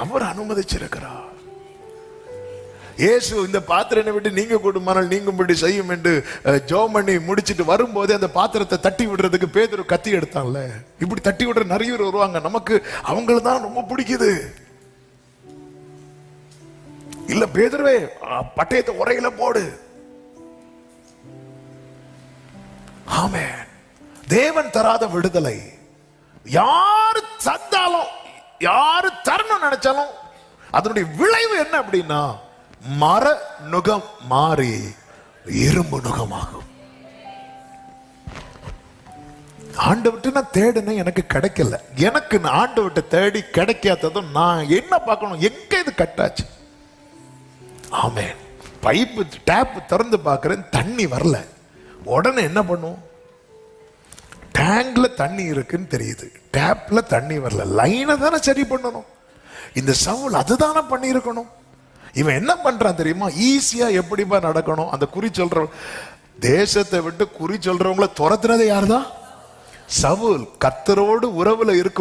அவர் அனுமதிச்சிருக்கிறார். இயேசு இந்த பாத்திரனை விட்டு நீங்க கூடுமானால் நீங்கும்படி செய்யும் என்று ஜெபம் பண்ணி முடிச்சிட்டு வரும்போதே அந்த பாத்திரத்தை தட்டி விடுறதுக்கு பேதுரு கத்தி எடுத்தான்ல. இப்படி தட்டி விடுற நிறைய பேர் வருவாங்க, நமக்கு அவங்கள தான் ரொம்ப பிடிக்குது. இல்ல பேதுருவே பட்டயத்தை உரையில போடு. ஆமென். தேவன் தராத விடுதலை யாரு தந்தாலும், யாரு தரணும் நினைச்சாலும் அதனுடைய விளைவு என்ன அப்படின்னா, மர நுகம் மாறி இரும்பு நுகமாகும். ஆண்டவர்கிட்ட நான் தேடினேன், எனக்கு கிடைக்கல. எனக்கு ஆண்டவர்கிட்ட தேடி கிடைக்காததும் நான் என்ன பார்க்கணும், எங்க இது கட்டாச்சு. ஆமென். பைப்பு டேப் திறந்து பார்க்கிறேன், தண்ணி வரல. உடனே என்ன பண்ணும், டேங்க்ல தண்ணி இருக்குன்னு தெரியுது, டேப்ல தண்ணி வரல, லைனை தானே சரி பண்ணணும். இந்த சவுல் அதுதானே பண்ணி இருக்கணும். இவன் என்ன பண்றான் தெரியுமா, ஈஸியா எப்படிப்பா நடக்கணும். அந்த குறி சொல்ற தேசத்தை விட்டு குறி சொல்றவங்களை துரத்துனது யாருதான், சவுல். கர்த்தரோடு உறவுல இருக்கும்